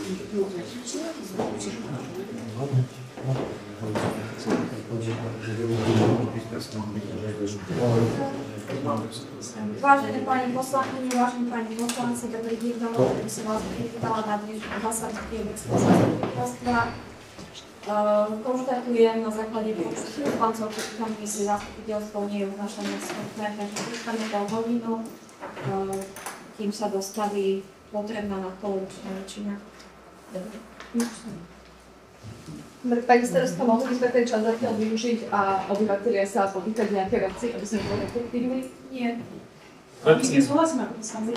Vážené pani poslankyne, vážení pani poslanci, dobrý deň, dovolte by som vás privítala na dnešnú zasadnutie obecného zastupiteľstva. Konštatujem na základe počtu poslancov, ktorí si zastupiteľstvo nie je uznašané schopné, takže dostaneme do hodinu, kým sa dostaví potrebná na polovičná väčšina. Pani starostka, mohli by sme ten čas zatiaľ využiť a obyvatelia sa popýtať nejaké veci, aby sme boli efektívni? Nie. My s tým súhlasíme, ako sa mi.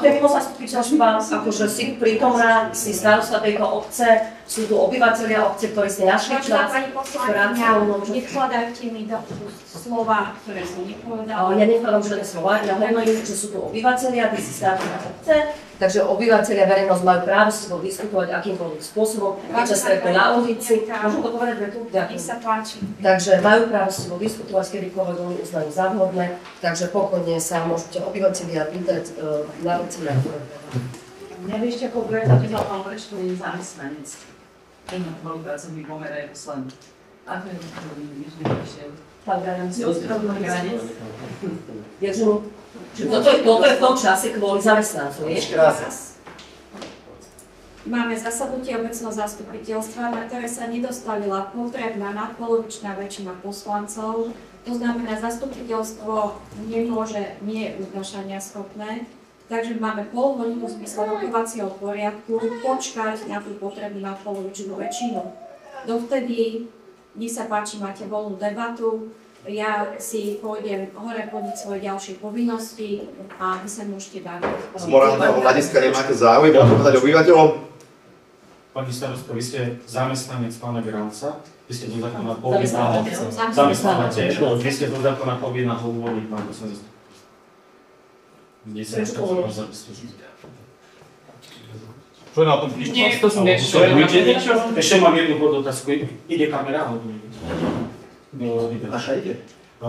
Tento zastupiteľstva, akože si prítomná, si starosta tejto obce, sú tu obyvateľia obce, ktorí si našli čas. Pani poslankyňa, nevkladajte mi do slova, ktoré som nepovedala. Ja nevkladám žiadne slova, ja hovorím, že sú tu obyvateľia, ty si starosta obce, takže obyvateľia, verejnosť majú právo s sebou diskutovať akýmkoľvek spôsobom, keď sa stretnú na ulici. Môžem to povedať vetu? Nech sa páči. Takže majú právo s sebou diskutovať, kedykoľvek oni uznajú za vhodné, takže pokojne sa môžete obyvateľia pýtať na ulici na Nevieš, ako bude to býval pán Vrečko, je zamestnanec. Ten bol pracovný pomer aj posledný. Ako je to, že nevyšiel? Pán Vrečko si ospravedlný granec. Toto je v tom čase kvôli zamestnancov, ešte raz. Máme zasadnutie obecného zastupiteľstva, na ktoré sa nedostavila potrebná nadpolovičná väčšina poslancov. To znamená, zastupiteľstvo nemôže, nie je uznašania schopné. Takže máme pol hodinu v zmysle rokovacieho poriadku počkať na tú potrebnú nadpolovičnú väčšinu. Dovtedy, nech sa páči, máte voľnú debatu. Ja si pôjdem hore plniť svoje ďalšie povinnosti a vy sa môžete dať. Z morálneho hľadiska nemáte záujem povedať obyvateľom? Pani starostka, vy ste zamestnanec pána Granca, vy ste do zákona povinná zamestnávateľ, vy ste do zákona povinná uvoľniť pán poslanec. Čo je na tom? Nie, to som niečo. Ešte mám jednu podotázku. Ide kamera?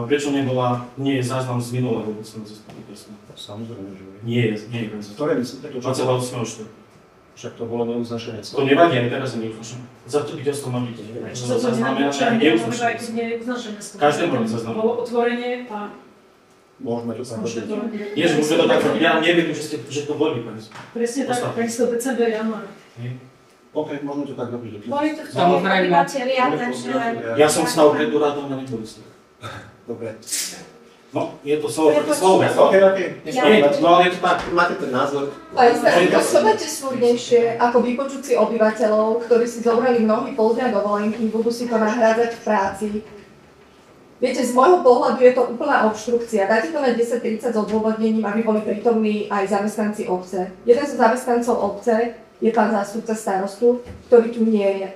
Prečo nie je záznam z minulého obecného zastupiteľstva? Samozrejme, že nie je. Ktoré myslíte? 28.4. Však to bolo neuznašené. To nevadí, aj teraz je neuznašené. Zastupiteľstvo má byť. To znamená, že neuznašené. Každému nezaznamená. Bolo otvorenie a... Môžeme to tam robiť. Nie, že môžeme to tak robiť. Ja neviem, že to boli. Presne tak, 500 december, január. OK, môžeme to tak robiť. Boli to chceli obyvateľia, takže... Ja som stal pred úradom na nepolistom. Dobre. No, je to slovo. OK. No, ale je to tak. Máte ten názor? Pani starostka, čo máte súdnejšie ako vypočúci obyvateľov, ktorí si zobrali mnohí poldňa dovolenky, budú si to nahrádzať v práci? Viete, z môjho pohľadu je to úplná obštrukcia. Dáte to na 10:30 s odôvodnením, aby boli prítomní aj zamestnanci obce. Jeden z zamestnancov obce je pán zástupca starostu, ktorý tu nie je.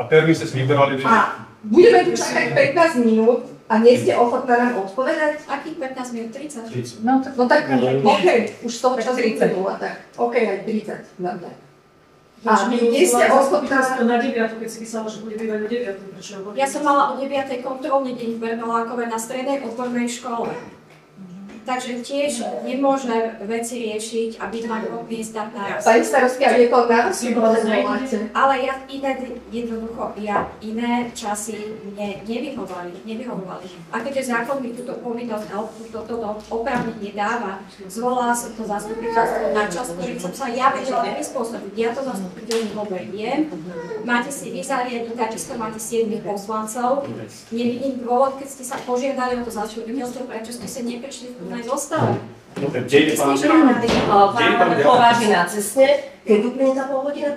A termín ste si vyberali? A budeme tu čakať 15 minút a nie ste ochotná nám odpovedať? Akých 15 minút? 30? No tak, OK, už z toho času 30 bola, tak. OK, aj 30. Dobre. A vy nie ste ochotná... Na 9, keď si písala, že bude bývať na 9, prečo? Ja som mala o 9. kontrolný deň v Bernolákove na strednej odbornej škole. Takže tiež nemôže veci riešiť a byť na dvoch miestach naraz. Pani starostka, je to naraz, voláte. Ale ja iné časy mne nevyhovovali. A keďže zákon mi túto povinnosť a toto oprávnenie dáva, zvolala som to zastupiteľstvo na čas, ktorý som sa ja vedela prispôsobiť. Ja to zastupiteľný hovorím. Máte si vy zariadiť, takisto máte 7 poslancov. Nevidím dôvod, keď ste sa požiadali o to zastupiteľstvo, prečo ste sa neprišli v zostale. Dobre, kde je pán pováži na ceste, keď uplynie tá pol hodina?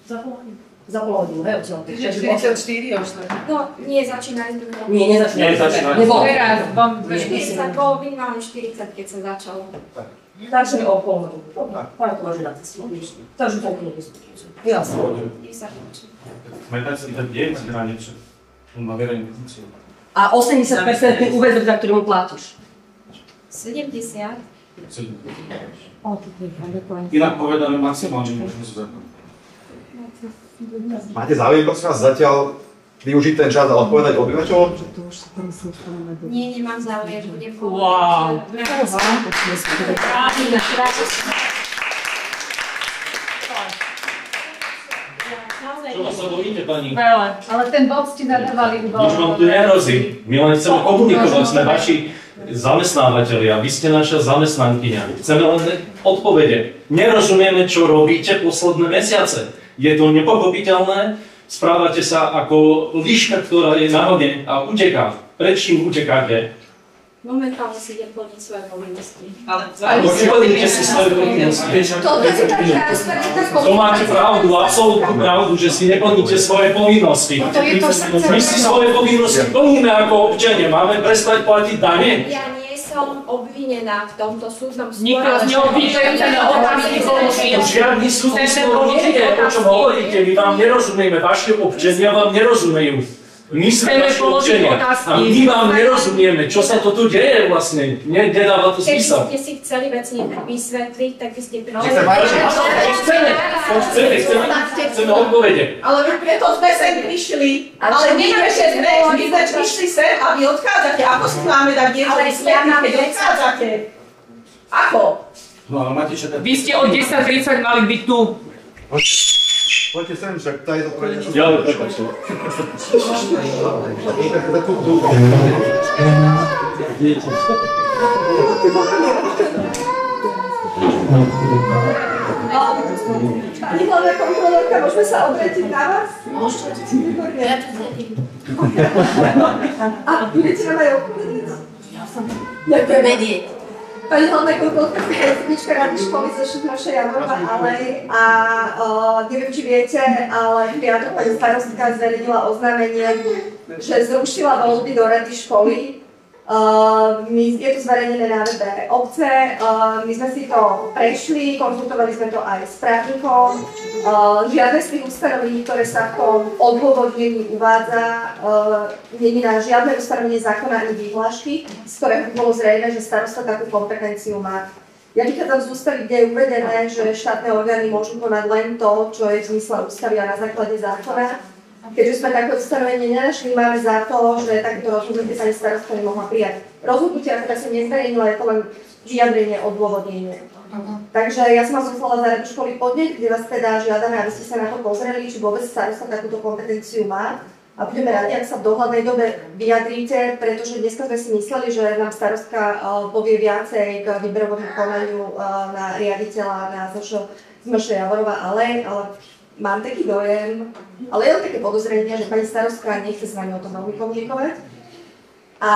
Za pol hodinu. Za pol hodinu, hej, odtiaľ. 44 už to je. No, nie začínali s druhou. Nie, nezačínali. Nebolo. Teraz, vám 40, bolo minimálne 40, keď sa začalo. Takže o pol hodinu. Pán pováži na ceste. Takže to nie diskutujeme. Jasne. Nech sa páči. Smetať si tak 9 hranične. On má verejnú funkciu. A 80% úväzok, za ktorý mu platíš? 70. Inak povedané maximálne možno sú zákon. Máte záujem, prosím vás, zatiaľ využiť ten čas a odpovedať obyvateľom? Nie, nemám záujem, budem Wow. Čo sa bojíte, pani? Veľa, ale ten bod ste nadávali iba. Nič vám tu nerozí. My len chceme komunikovať, sme vaši zamestnávateľia, vy ste naša zamestnankyňa. Chceme len odpovede. Nerozumieme, čo robíte posledné mesiace. Je to nepochopiteľné, správate sa ako líška, ktorá je na hode a uteká. Pred čím utekáte? Momentálne si idem plniť svoje povinnosti. Ale Plníte si svoje povinnosti. To máte pravdu, absolútnu pravdu, že si neplníte svoje povinnosti. My si svoje povinnosti plníme ako občania. Máme prestať platiť dane? Ja nie som obvinená v tomto súdnom spore. Nikto vás neobvinuje, na otázky položil. Žiadny súdny spor nie je, o čom hovoríte. My vám nerozumieme, vaši občania vám nerozumejú. My sme vaši občania a my vám nerozumieme, čo sa to tu deje vlastne. Nedáva to zmysel. Keby ste si chceli vecne vysvetliť, tak by ste prišli. Chceme odpovede. Ale my preto sme sem prišli. Ale my sme prišli sem a vy odchádzate. Ako si máme dať niečo vysvetliť, keď odchádzate? Ako? No ale máte čo... Vy ste od 10:30 mali byť tu. Poďte sem, však tá je to pre niečo. Ja, prepáčte. Pani hlavná kontrolórka, môžeme sa obrátiť na vás? Môžete. Výborne. Ja to zjedím. A budete nám aj odpovedať? Ďakujem vedieť. Pani hlavná kontrolórka, ste predsednička Rady školy zo Šumaša Javorova Alej a neviem, či viete, ale v piatok pani starostka zverejnila oznámenie, že zrušila voľby do Rady školy. Je to zverejnené na webe obce, my sme si to prešli, konzultovali sme to aj s právnikom. Žiadne z tých ustanovení, ktoré sa v tom odôvodnení uvádza, nie je na žiadne ustanovenie zákona ani výhlášky, z ktorého bolo zrejme, že starosta takú kompetenciu má. Ja vychádzam z ústavy, kde je uvedené, že štátne orgány môžu konať len to, čo je v zmysle ústavy a na základe zákona. Keďže sme také ustanovenie nenašli, máme za to, že takéto rozhodnutie pani starostka nemohla prijať. Rozhodnutia, ktoré sa nezverejnila, je to len vyjadrenie, odôvodnenie. Takže ja som vás poslala za Radu školy podnet, kde vás teda žiadame, aby ste sa na to pozreli, či vôbec starosta takúto kompetenciu má. A budeme radi, ak sa v dohľadnej dobe vyjadríte, pretože dneska sme si mysleli, že nám starostka povie viacej k výberovému konaniu na riaditeľa na ZMŠ Javorova Alej, ale mám taký dojem, ale je to také podozrenie, že pani starostka nechce s nami o tom veľmi komunikovať. A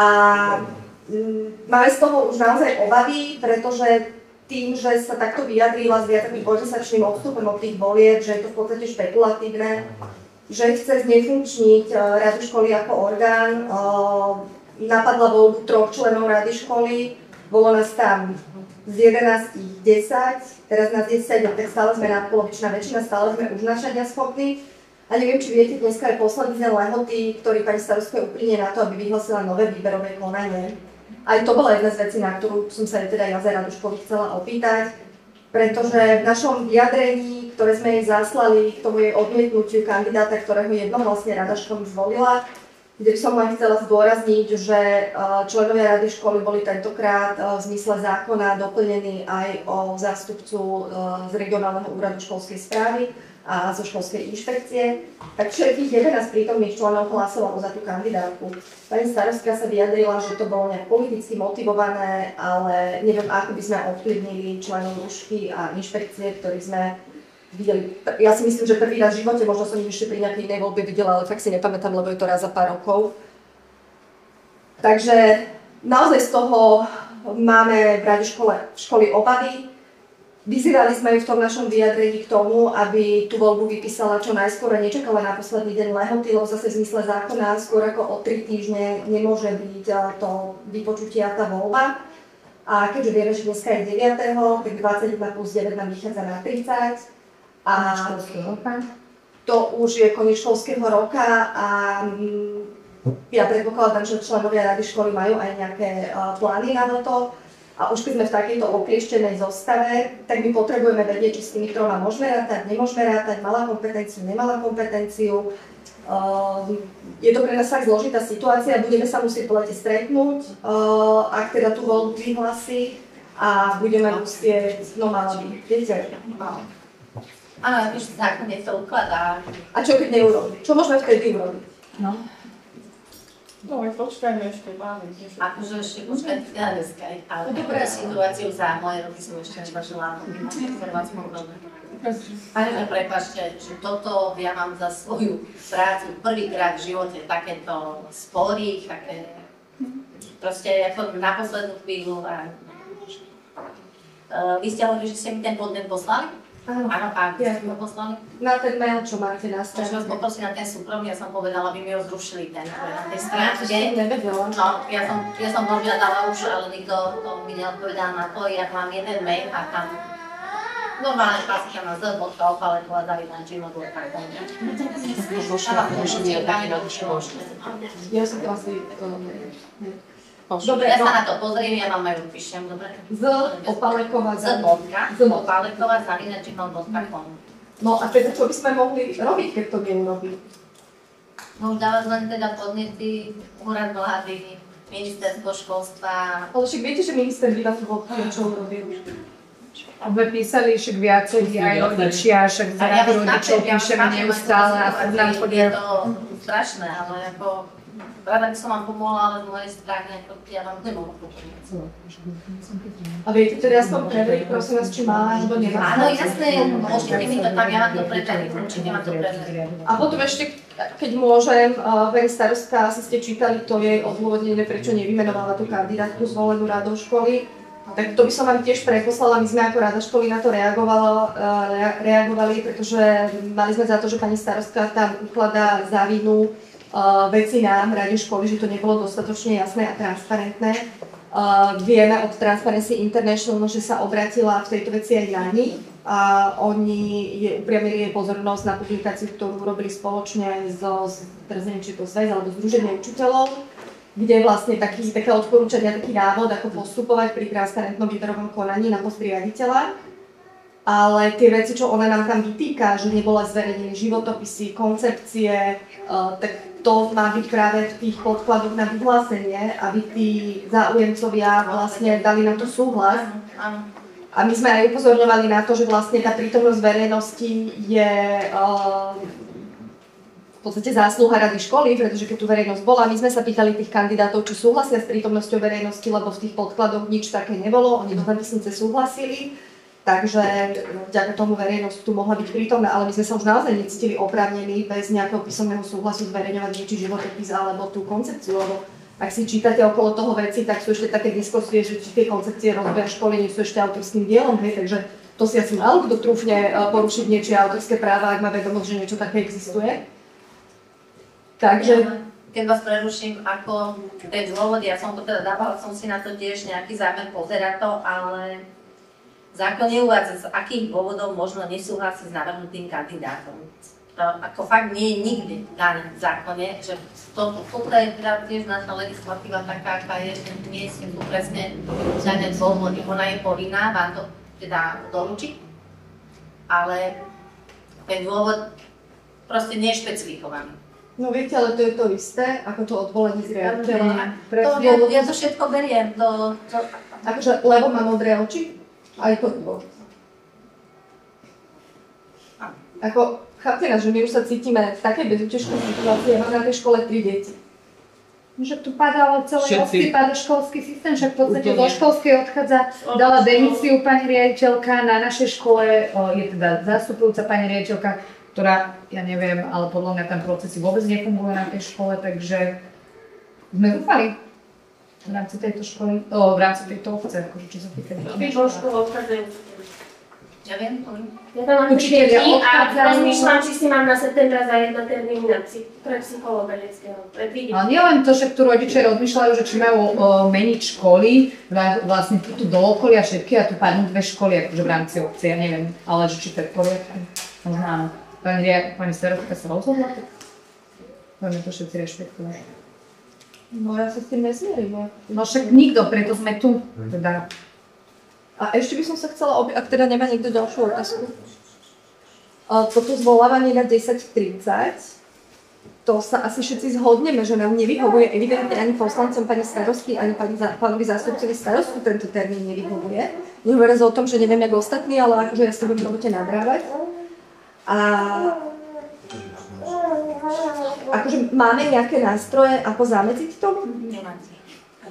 máme z toho už naozaj obavy, pretože tým, že sa takto vyjadrila s viac takým dvojmesačným odstupom od tých volieb, že je to v podstate špekulatívne, že chce znefunkčniť Radu školy ako orgán, napadla voľbu 3 členov Rady školy, bolo nás tam z 11 10, teraz nás je 7, tak stále sme nadpolovičná väčšina, stále sme uznášania schopní. A neviem, či viete, dneska je posledný deň lehoty, ktorý pani starostka uplynie na to, aby vyhlasila nové výberové konanie. Aj to bola jedna z vecí, na ktorú som sa teda ja za Radu školy chcela opýtať, pretože v našom vyjadrení, ktoré sme jej zaslali k tomu jej odmietnutiu kandidáta, ktorého jednohlasne Rada školy zvolila, kde by som len chcela zdôrazniť, že členovia Rady školy boli tentokrát v zmysle zákona doplnení aj o zástupcu z regionálneho úradu školskej správy a zo školskej inšpekcie. Tak všetkých 11 prítomných členov hlasovalo za tú kandidátku. Pani starostka sa vyjadrila, že to bolo nejak politicky motivované, ale neviem, ako by sme ovplyvnili členov Rušky a inšpekcie, ktorých sme videli. Ja si myslím, že prvý raz v živote, možno som ich ešte pri nejakej inej voľbe videla, ale fakt si nepamätám, lebo je to raz za pár rokov. Takže naozaj z toho máme v Rade školy obavy. Vyzývali sme ju v tom našom vyjadrení k tomu, aby tú voľbu vypísala čo najskôr a nečakala na posledný deň lehoty, lebo zase v zmysle zákona skôr ako o 3 týždne nemôže byť to vypočutie a tá voľba. A keďže vieme, že dneska je 9., tak 21 plus 9 nám vychádza na 30. A to už je koniec školského roka a ja predpokladám, že členovia Rady školy majú aj nejaké plány na to. A už keď sme v takejto oklieštenej zostave, tak my potrebujeme vedieť, či s tými 3 môžeme rátať, nemôžeme rátať, mala kompetenciu, nemala kompetenciu. Je to pre nás tak zložitá situácia, budeme sa musieť v lete stretnúť, ak teda tú voľbu vyhlási a budeme musieť, no mala by, viete, Áno, už zákon je to ukladá. A čo keď neurobí? Čo môžeme vtedy urobiť? No. No, počkajme ešte, máme. Akože ešte počkajte dneska, ale Dobre. túto situáciu za moje roky som ešte nezažila, informáciu problém. Ale prepáčte, že toto ja mám za svoju prácu prvýkrát v živote takéto spory, také proste ako na poslednú chvíľu. Vy ste hovorili, že ste mi ten podnet poslali? Áno. Áno, a kde ste ho poslali? Na ten mail, čo máte na Takže vás strane. poprosím na ten súkromný, ja som povedala, aby mi ho zrušili ten na tej stránke. Nevedela. No, ja som požiadala už, ale nikto mi neodpovedal na to. Ja mám jeden mail a tam normálne klasika na z.opaletová@gmail.com. Ja som to asi... Dobre, ja sa na to pozriem, ja vám aj odpíšem, dobre? Opaleková z.opaletová@gmail.com. No a teda čo by sme mohli robiť, keď to neurobí? No už dávať len teda podnety, úrad vlády, ministerstvo školstva. Ale však viete, že minister by vám to čo urobil? Sme písali však viacej aj rodičia, však za rodičov píšeme neustále a furt nám Je chodia. to strašné, ale ako rada by som vám pomohla, ale z mojej strany ako ja vám nemôžem pomôcť. A viete teda aspoň preveriť, prosím vás, či má alebo nemá? Áno, jasné, môžete mi to tam, ja vám to preverím, určite vám to preverím. A potom ešte, keď môžem, pani starostka, asi ste čítali to jej odôvodnenie, prečo nevymenovala tú kandidátku zvolenú radou školy. Tak to by som vám tiež preposlala, my sme ako rada školy na to reagovali, pretože mali sme za to, že pani starostka tam ukladá za vinu veci nám, rade školy, že to nebolo dostatočne jasné a transparentné. Vieme od Transparency International, že sa obratila v tejto veci aj na nich a oni upriamili jej pozornosť na publikáciu, ktorú urobili spoločne teraz neviem, či to Zväz alebo Združenie učiteľov, kde vlastne také odporúčania, taký návod, ako postupovať pri transparentnom výberovom konaní na post riaditeľa. Ale tie veci, čo ona nám tam vytýka, že nebola zverejnené životopisy, koncepcie, tak to má byť práve v tých podkladoch na vyhlásenie, aby tí záujemcovia vlastne dali na to súhlas. A my sme aj upozorňovali na to, že vlastne tá prítomnosť verejnosti je v podstate zásluha rady školy, pretože keď tu verejnosť bola, my sme sa pýtali tých kandidátov, či súhlasia s prítomnosťou verejnosti, lebo v tých podkladoch nič také nebolo, oni do zápisnice súhlasili, takže vďaka tomu verejnosť tu mohla byť prítomná, ale my sme sa už naozaj necítili oprávnení bez nejakého písomného súhlasu zverejňovať niečí životopis alebo tú koncepciu, lebo ak si čítate okolo toho veci, tak sú ešte také diskusie, že či tie koncepcie rozvoja školy nie sú ešte autorským dielom, hej, takže to si asi málo kto trúfne porušiť niečie autorské práva, ak má vedomosť, že niečo také existuje. Takže... Keď vás preruším, ako ten dôvod, ja som to teda dávala, som si na to tiež nejaký zámer pozerať to, ale zákon neuvádza, z akých dôvodov možno nesúhlasiť s navrhnutým kandidátom. To ako fakt nie je nikdy dané v zákone, že toto je teda tiež naša legislatíva taká, aká je, že nie sú tu presne žiadne dôvody. Ona je povinná vám to teda doručiť, ale ten dôvod proste nie je špecifikovaný. No viete, ale to je to isté, ako to odvolenie z riaditeľa. Ja to všetko beriem, Akože lebo má modré oči? Aj to bolo. Ako, chápte nás, že my už sa cítime v takej bezútešnej situácii, ja mám na tej škole 3 deti. Že tu padalo celé obci, padá školský systém, však v podstate do školskej odchádza, dala demisiu pani riaditeľka, na našej škole je teda zastupujúca pani riaditeľka, ktorá, ja neviem, ale podľa mňa ten procesy vôbec nefunguje na tej škole, takže sme zúfali v rámci tejto školy, v rámci tejto obce, akože čo sa týka. Ja viem, Ja tam mám Učitelia deti a odchádzajú. rozmýšľam, či si mám na septembra zajať na termín pre psychologa detského, pre vidieť. Ale nielen to, že tu rodičia rozmýšľajú, že či majú meniť školy, vlastne tu do okolia všetky a tu padnú 2 školy, akože v rámci obce, ja neviem, ale že či to je v poriadku, možno áno. Pani starostka sa rozhodla? Budeme to všetci rešpektovať. No ja sa s tým nesmierím. No však nikto, preto sme tu. Teda. A ešte by som sa chcela ak teda nemá niekto ďalšiu otázku. Toto zvolávanie na 10:30, to sa asi všetci zhodneme, že nám nevyhovuje evidentne ani poslancom pani starostky, ani pánovi zástupcovi starostu tento termín nevyhovuje. nehovoria o tom, že neviem jak ostatní, ale akože ja s tebou robíte nadrávať. A akože máme nejaké nástroje, ako zamedziť tomu?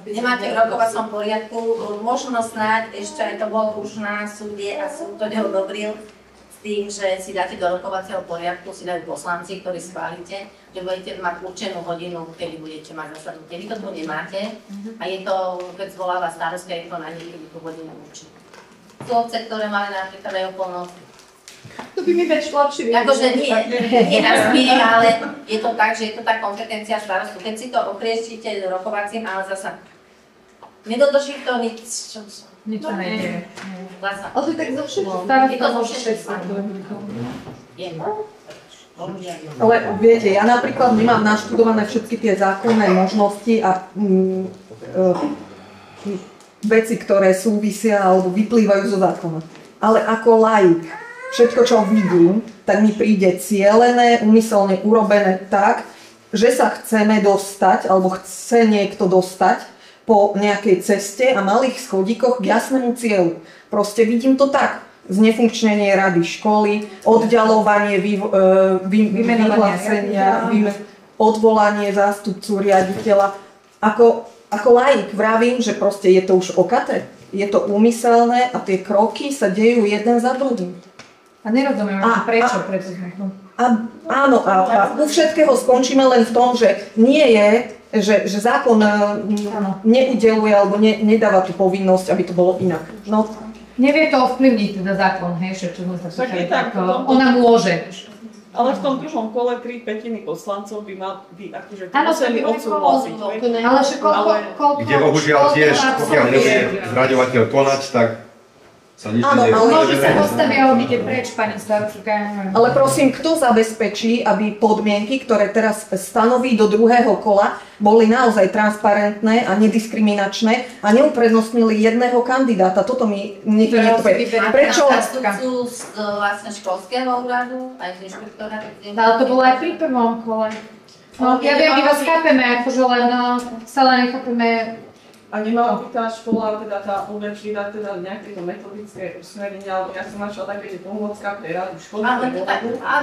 Nemáte v rokovacom poriadku, možno snáď ešte aj to bolo už na súde a súd to neodobril s tým, že si dáte do rokovacieho poriadku, si dajú poslanci, ktorí schválite, že budete mať určenú hodinu, kedy budete mať zasadnutie. Vy to tu nemáte a je to, keď zvoláva starostka, je to na niekedy tú hodinu určenú. Sú obce, ktoré mali napríklad aj okolnosti. To by mi veď lepšie. Akože nie nás nie, ale je to tak, že je to tá kompetencia starostu. Keď si to oprieštíte rokovacím, ale zasa nedodrží to nič, čo sú. Nič sa nejde. Ale to je tak zo všetkých. Je to zo všetkých. Ale viete, ja napríklad nemám naštudované všetky tie zákonné možnosti a veci, ktoré súvisia alebo vyplývajú zo zákona. Ale ako laik, všetko, čo vidím, tak mi príde cielené, úmyselne urobené tak, že sa chceme dostať, alebo chce niekto dostať po nejakej ceste a malých schodíkoch k jasnému cieľu. Proste vidím to tak. Znefunkčnenie rady školy, oddialovanie vyhlásenia, odvolanie zástupcu riaditeľa. Ako laik vravím, že proste je to už okaté. Je to úmyselné a tie kroky sa dejú jeden za druhým. A nerozumiem, prečo? Áno, a u všetkého skončíme len v tom, že nie je, že zákon neudeluje alebo nedáva tú povinnosť, aby to bolo inak. No. Nevie to ovplyvniť teda zákon, hej, čo sme sa pýtali, tak ona môže. Ale v tom druhom kole 3/5 poslancov by akože museli odsúhlasiť. Ale koľko... Kde bohužiaľ tiež, pokiaľ nebude zraďovateľ konať, tak sa nič nedieje. Môže sa postaviť a odíde preč, pani staročka. Ale prosím, kto zabezpečí, aby podmienky, ktoré teraz stanoví do druhého kola, boli naozaj transparentné a nediskriminačné a neuprednostnili jedného kandidáta? Toto mi nikto nepovie. Prečo? Zástupcu z vlastne školského úradu, aj z inšpektora. Ale to bolo aj pri prvom kole. No, ja viem, my vás chápeme, akože len stále nechápeme. A nemala by tá škola, teda tá obec vydať teda nejaké metodické usmerenia, alebo ja som našla také, že pomôcka pre radu školy. Ale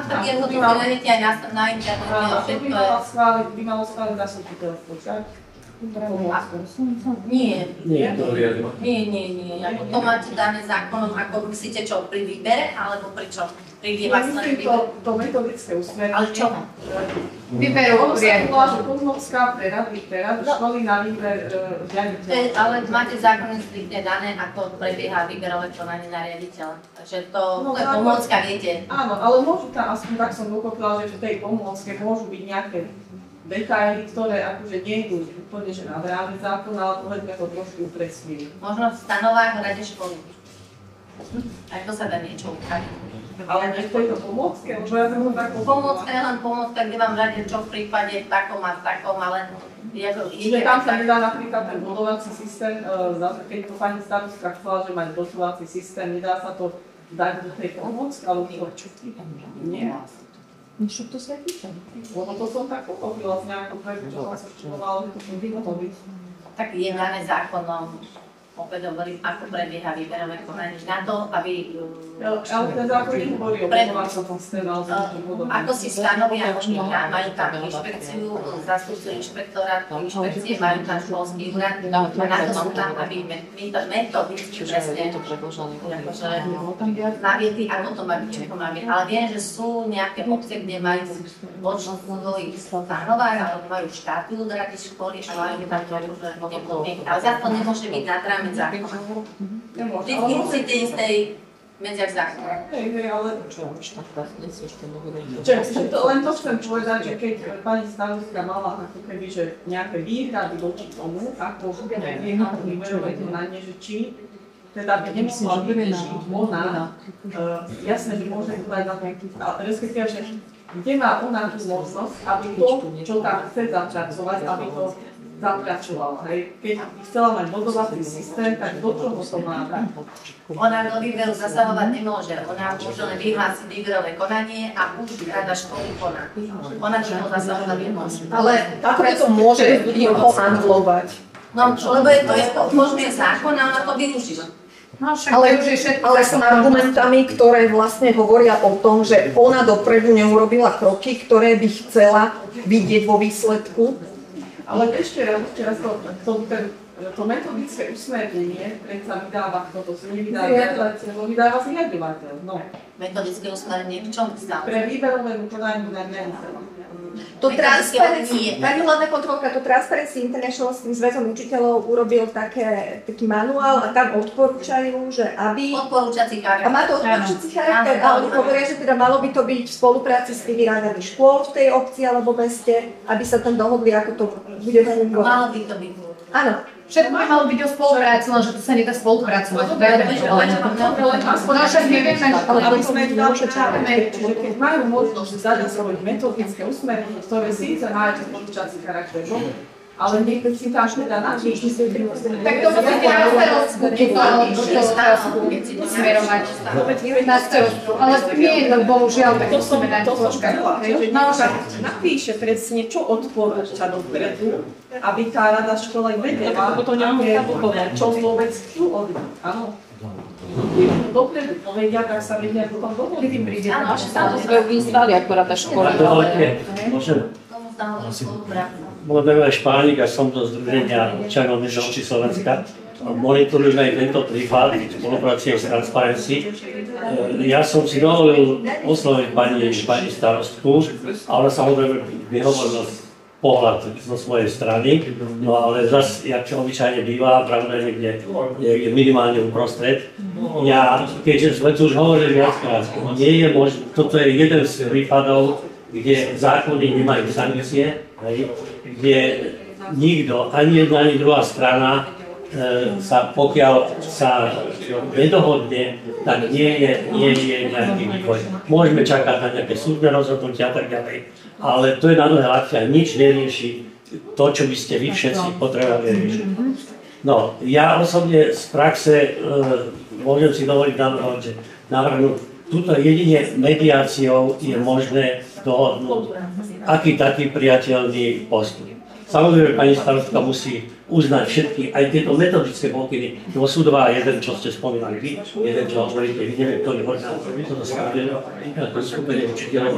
tak jednoducho nájdete aj na internete. By malo schváliť zastupiteľstvo, však? Nie. Ako to máte dané zákonom, ako myslíte čo, pri výbere, alebo pri čo? Pri vlastnej výbere? To metodické usmerenie. Ale čo? Vyberú riaditeľa. Že pomôcka pre radu školy na výber riaditeľa. Ale máte zákony striktne dané, ako prebieha výberové konanie na riaditeľa. Takže to je pomôcka, viete. Áno, ale môžu tam, aspoň tak som pochopila, že v tej pomôcke môžu byť nejaké detaily, ktoré akože nie idú úplne že nad rámec zákona, ale povedzme to trošku upresnili. Možno v stanovách v rade školy. Aj to sa dá niečo ukážiť. Ale nie v tejto pomôcke, lebo ja som to tak pomôcka je len pomôcka, kde vám rade čo v prípade v takom a v takom, ale čiže tam sa nedá napríklad ten bodovací systém, keď to pani starostka chcela, že mať bodovací systém, nedá sa to dať do tej pomôcky, alebo čo? Nie. Čo to sa pýta? Lebo to som tak pochopila z nejakého projektu, čo som sa čudovala, že to som vyhotový. Tak je dané zákonom, opäť hovorím, ako prebieha výberové konanie na to, aby... Ale ten zákon nehovorí o bodovačnom systéme, ale ako si stanovia možníka, majú tam inšpekciu, zástupcu inšpektora, inšpekcie, majú tam školský úrad, a na to sú tam, aby metodicky presne naviedli, ako to má byť, čo to má byť. Ale viem, že sú nejaké obce, kde majú vo svojich stanovách, alebo majú štátu rady školy a majú tam to podmienky. Ale zase to nemôže byť nad rámec zákona. Vždycky musíte ísť tej medziach zákona. Ale len to chcem povedať, že keď pani starostka mala ako keby, že nejaké výhrady voči tomu, ako jednotlivé výberové konanie, že či teda by nemohla vyriešiť ona, jasné, že môže povedať na nejaký, respektíve, že kde má ona tú možnosť, aby to, čo tam chce zapracovať, aby to zapracovala. Keď chcela mať bodovací systém, tak do čoho to má dať? Ona do výberu zasahovať nemôže. Ona môže len vyhlásiť výberové konanie a už rada školy koná. Ona do toho zasahovať nemôže. Ale ako to môže ho anulovať? No, lebo to je možný zákon a ona to využíva. No však Ale, už je všetko. ale s argumentami, ktoré vlastne hovoria o tom, že ona dopredu neurobila kroky, ktoré by chcela vidieť vo výsledku. Ale ešte raz to metodické usmernenie predsa vydáva kto to nevydáva, vydáva zriaďovateľ. No. Metodické usmernenie v čom stále? Pre výberové vykonanie na To Transparency, pani hlavná kontrolka, to Transparency International s tým zväzom učiteľov urobil taký manuál a tam odporúčajú, že aby... Odporúčací charakter. A má to odporúčací charakter a oni hovoria, že teda malo by to byť v spolupráci s tými radami škôl v tej obci alebo meste, aby sa tam dohodli, ako to bude fungovať. Malo by to byť. Áno. Všetko by malo byť o spolupráci, lenže to sa nedá spolupracovať. Aspoň však nevieme, ale aby sme ich dali čárne, čiže keď majú možnosť zadať metodické usmerenie, ktoré síce majú odporúčací charakter, ale niekto si tam teda napíši. Tak to musíte na starostku, smerovať. Na starostku, ale nie, bohužiaľ, tak musíme dať počkať. Napíše presne, čo odporúča dopredu, aby tá rada školy vedela, čo vôbec chcú od nich. Áno. Dopredu povedia, tak sa vedia potom dohodnúť. Áno, že sa to vyzvali akorát tá škola. môžem. Volám Špánik a som do Združenia občanov Nežovci Slovenska. Monitorujeme aj tento prípad v spolupráci s Transparency. Ja som si dovolil osloviť pani starostku, ale samozrejme vyhovoril pohľad zo svojej strany, no ale zase, jak čo obyčajne býva, pravda je niekde minimálne uprostred. Ja, keďže sme tu už hovorili viackrát, nie je možné, toto je jeden z prípadov, kde zákony nemajú sankcie, kde nikto, ani jedna, ani druhá strana, pokiaľ sa nedohodne, tak nie je nejaký vývoj. Môžeme čakať na nejaké súdne rozhodnutia a tak ďalej, ale to je na dlhé ľahké a nič nerieši to, čo by ste vy všetci potrebovali riešiť. No, ja osobne z praxe môžem si dovoliť navrhnúť, túto jedine mediáciou je možné dohodnúť aký taký priateľný postup. Samozrejme, pani starostka musí uznať všetky, aj tieto metodické pokyny, lebo sú dva, jeden, čo ste spomínali vy, jeden, čo hovoríte vy, neviem, ktorý hovorí na toto skupenie učiteľov,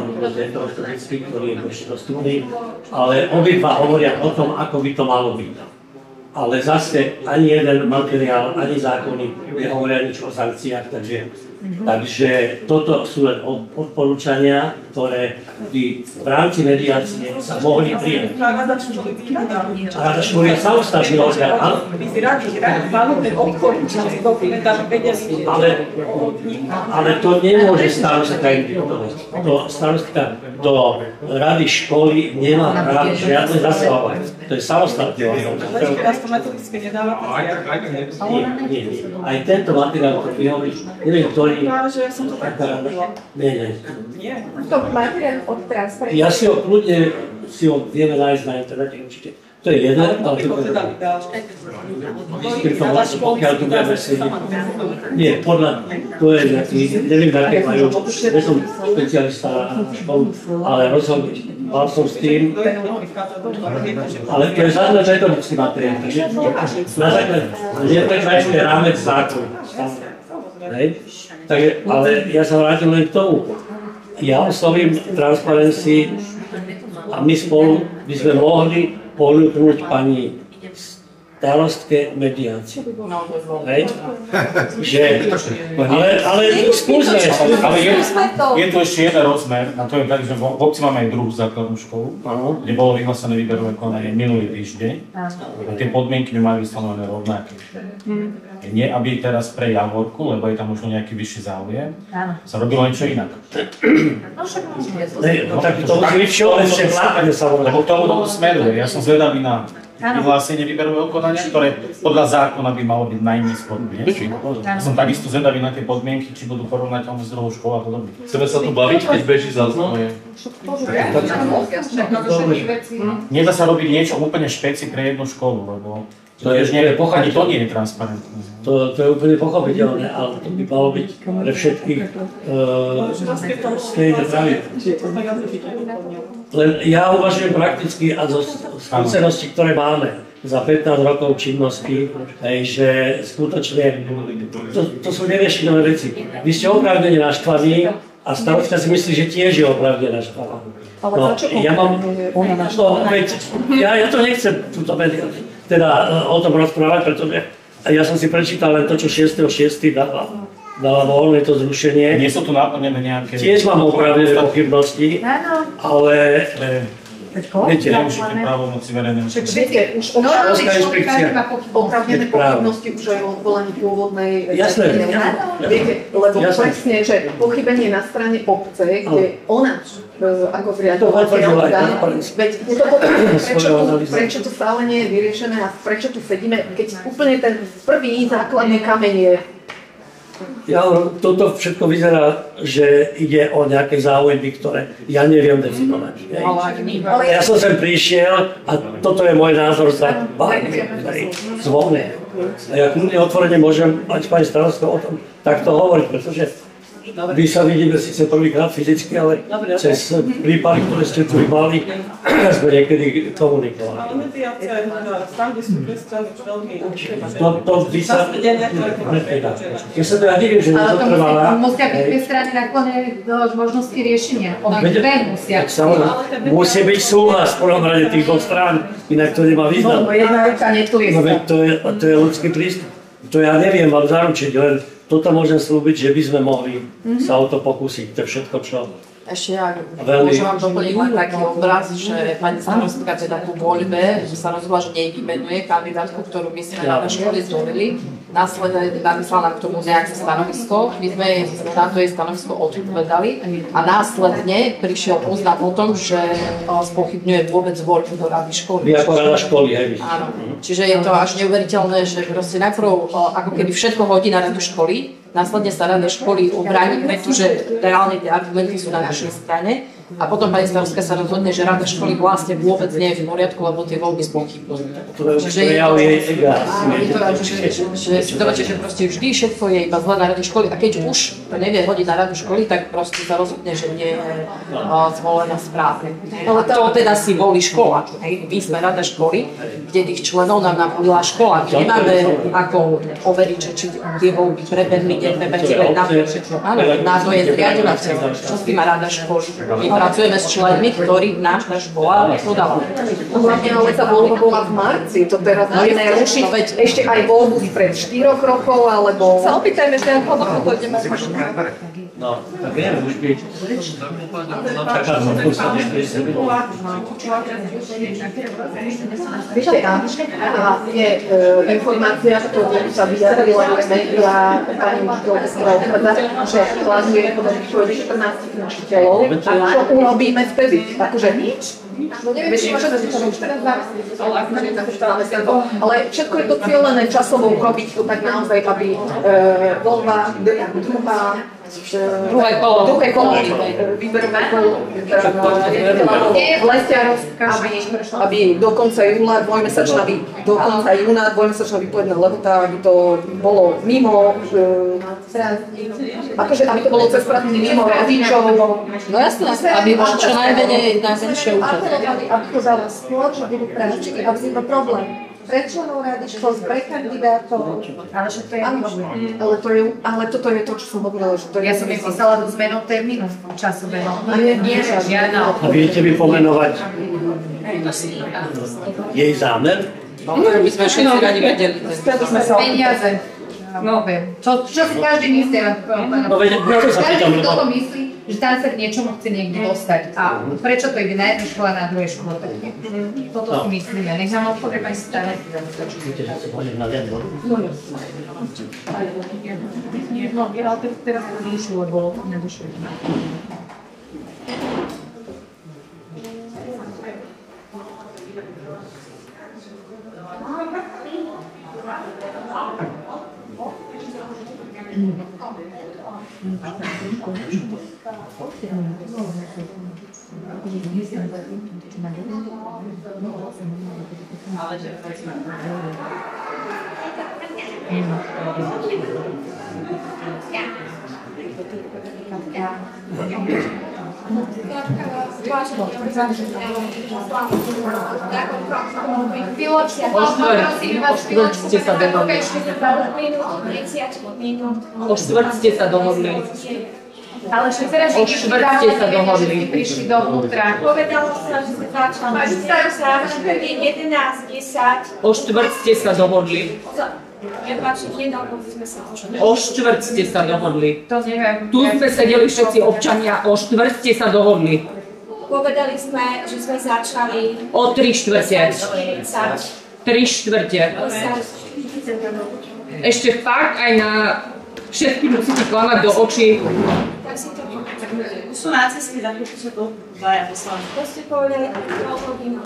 ktorý je ešte dostupný, ale obidva hovoria o tom, ako by to malo byť. Ale zase ani jeden materiál, ani zákony nehovoria nič o sankciách, takže toto sú len odporúčania, ktoré by v rámci mediácie sa mohli prijať. A rada školy je samostatný orgán, áno? Ale to nemôže starostka implementovať. Starostka do rady školy nemá právo žiadne zasahovať. To je samostatný orgán. Nie. Aj tento materiál, ktorý vyhovoríš, neviem, ktorý... Nie. To materiál od Transparency. Ja si ho kľudne, vieme nájsť na internete určite. To je jeden, ale pokiaľ tu budeme sedieť. Nie, to je nejaký, neviem, aké majú, nie som špecialista na školu, ale rozhodne, mal som s tým, ale to je zároveň metodický materiál, takže na základe, netreba ešte rámec zákon. Ale ja sa vrátim len k tomu. Ja oslovím Transparency a my spolu by sme mohli ponúknuť pani starostke mediáciu. Ale skúsme. Ale je tu ešte jeden rozmer, a to je tak, že v obci máme aj druhú základnú školu, kde bolo vyhlásené výberové konanie minulý týždeň. A tie podmienky nemajú vystanovené rovnaké. Nie, aby teraz pre Javorku, lebo je tam možno nejaký vyšší záujem, sa robilo niečo inak. Lebo k tomu smeruje. Ja som zvedavý na vyhlásenie výberového konania, ktoré podľa zákona by malo byť najnízko. Som takisto zvedavý na tie podmienky, či budú porovnateľné s druhou školou a podobne. Chceme sa tu baviť, keď beží záznam? Nedá sa robiť niečo úplne špeci pre jednu školu, lebo to nie je transparentné. To je úplne pochopiteľné, ale to by malo byť pre všetkých stejné pravidlá. Len ja uvažujem prakticky a zo skúseností, ktoré máme. za 15 rokov činnosti, že skutočne to sú neriešené veci. Vy ste oprávnene naštvaní a starostka si myslí, že tiež je oprávnene naštvaná. Ale No, prečo ja mám, ona no, veď, ja to nechcem teda o tom rozprávať, pretože ja som si prečítal len to, čo 6.6. dala voľné to zrušenie. Nie sú tu naplnené nejaké... Tiež mám oprávnené pochybnosti, ale viete, neužite právomoci verejného. Však viete, už oprávnené pochybnosti už aj o odvolaní pôvodnej... Jasné. Viete, lebo presne, že pochybenie na strane obce, kde ona ako zriadovateľ, veď je to potom, prečo to stále nie je vyriešené a prečo tu sedíme, keď úplne ten prvý základný kameň je. Toto všetko vyzerá, že ide o nejaké záujmy, ktoré ja neviem definovať. Ja som sem prišiel a toto je môj názor za zvonné. A ja kľudne otvorene môžem mať pani starostko o tom takto hovoriť, pretože my sa vidíme síce prvýkrát fyzicky, ale cez prípady, ktoré ste tu mali, sme niekedy komunikovali. Ale mediácia tam, kde sú dve strany, už veľmi... To by sa... Ja sa to ja neviem, že nezotrvala. Musia byť dve strany naklonené do možnosti riešenia. Dve musia. Musí byť súhlas v prvom rade tých dvoch strán, inak to nemá význam. Jedna ruka netliesta. To je ľudský prístup. To ja neviem vám zaručiť, len toto môžem slúbiť, že by sme mohli sa o to pokúsiť. To je všetko, čo... Ešte ja môžem vám doplniť len taký obraz, že pani starostka teda po voľbe sa rozhodla, že nevymenuje kandidátku, ktorú my sme na škole zvolili. Následne napísala nám k tomu nejaké stanovisko, my sme na to jej stanovisko odpovedali a následne prišiel oznam o tom, že spochybňuje vôbec voľbu do rady školy. Vy ako rada školy, hej? Áno. Čiže je to až neuveriteľné, že proste najprv ako keby všetko hodí na radu školy, následne sa rada školy obráni vetu, že reálne tie argumenty sú na našej strane a potom pani starostka sa rozhodne, že rada školy vlastne vôbec nie je v poriadku, lebo tie voľby spochybňujú. Čiže je to, že proste vždy všetko je iba zle na rade školy a keď už to nevie hodiť na radu školy, tak proste sa rozhodne, že nie je zvolená správne. Ale to teda si volí škola. My sme rada školy, kde tých členov nám volila škola. My nemáme ako overiť, či tie voľby prebehli, áno, na to je zriadovateľ, čo s tým má rada školy. My pracujeme s členmi, ktorých naša škola podala. Hlavne ale tá voľba bola v marci, to teraz budeme rušiť ešte aj voľbu spred 4 rokov, alebo... Sa opýtajme, že ako to ideme No, tak viem, už byť. Viete, je informácia, ktorú sa vyjadrila do médiá pani Michlovská, že plánuje podať 14 učiteľov. A čo urobíme vtedy? Akože nič? No neviem, či môže to už teraz ale všetko je to cieľené časovo urobiť to tak naozaj, aby voľba, druhé kolo výberové v Lestiarovská, aby do konca júna dvojmesačná výpovedná lehota, aby to bolo mimo akože aby to bolo cez prázdniny mimo rodičov. No jasné, aby bolo čo najmenšie účasť. Aby to dalo skôr, že budú práčky a vzniklo problém. Pre členov rady škôl, pre kandidátov. Ale že to je problém. Ale toto je to, čo som hovorila. Že to je ja som vypísala do zmenou termínu časového. Nie, žiadna. A viete mi pomenovať jej zámer? No, my sme všetci radi vedeli. Peniaze. No, viem. Čo si každý myslí? Každý kto to myslí, že tam sa k niečomu chce niekde dostať. A prečo to ide na jednej škole a na druhej škole? Toto si myslíme. Nech nám odpovie pani stará. No, ale teraz to nedošlo, lebo nedošlo. O štvrť ste sa dohodli. Ale ešte teraz O štvrte sa dohodli. Prišli dovnútra. Povedalo sa, že sa začali 11:10. O štvrť ste sa dohodli. Nedohodli sme sa O štvrť ste sa dohodli. To neviem. Tu sme sedeli všetci občania, o štvrť ste sa dohodli. Povedali sme, že sme začali O 3/4. 3/4. Ešte fakt aj na všetky musíte klamať do očí. Tak si to Už sú na ceste, za chvíľku sú tu dvaja poslanci. To ste povedali pol hodinu.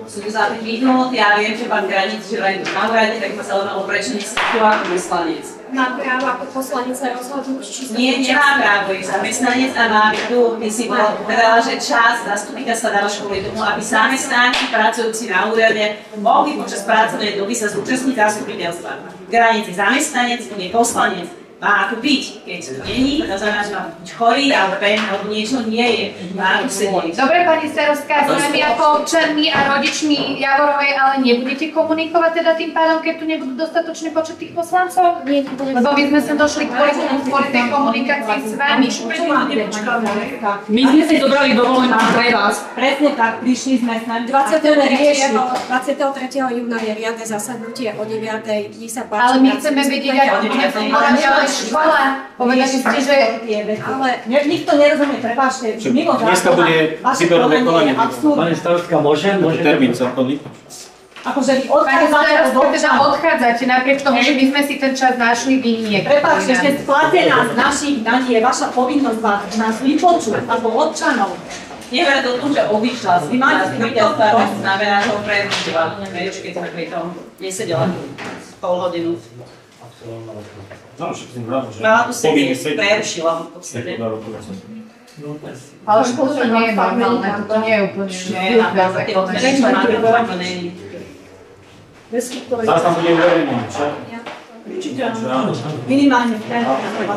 Sú tu za 5 minút, ja viem, že pán Granic, že len na úrade, tak ma zaujímalo, prečo nestúpil ako poslanec. Mám právo ako poslanec sa rozhodnúť, či sa Nie, nemá právo ísť zamestnanec a má tu, by si povedala, že čas zastupiteľstva dáva školy tomu, aby zamestnanci pracujúci na úrade mohli počas pracovnej doby sa zúčastniť zastupiteľstva. Granic je zamestnanec, nie poslanec. Má tu byť, keď to není, to znamená, že má byť chorý, alebo niečo nie je, má tu sedieť. Dobre, pani starostka, s nami ako občanmi a rodičmi Javorovej, ale nebudete komunikovať teda tým pádom, keď tu nebudú dostatočný počet tých poslancov? Nie, nebudem. Lebo my sme sa došli kvôli tej komunikácii s vami. My sme si zobrali dovolenú pre vás. Presne tak, prišli sme s nami 23. júna je riadne zasadnutie o 9. Dní sa páči. Ale my chceme vedieť, ako bude fungovať ďalej škola. Povedali ste, že... Ale nikto nerozumie, prepáčte, mimo Dneska bude výberové konanie. Pani starostka, môžem? Termín zákonný. Akože vy Pani starostka, teda odchádzate odchádzate, napriek tomu, že my sme si ten čas našli, vy nie. Prepáčte, že splatená z našich daní je vaša povinnosť nás vypočuť, ako občanov. Neverať o tom, že odišla. Vy máte zbyteľstva, to znamená, že ho prerušila. Vieš, keď som pri tom nesedela pol hodinu. Mala tu sedieť, prerušila ho v podstate. Ale školu to nie je normálne, to nie je úplne... Zás tam bude verejný, čo? Minimálne v ten.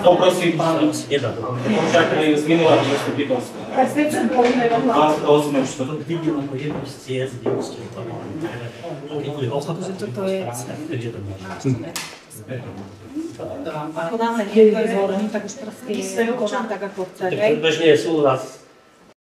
Poprosím pán počakaj z minulého zastupiteľstva. 28. čtvrtok. Vidím ako jednu z ciest, kde ste Ako dáme niekto je zvolený, tak už proste je konám tak, ako chce. Predbežne je súhlas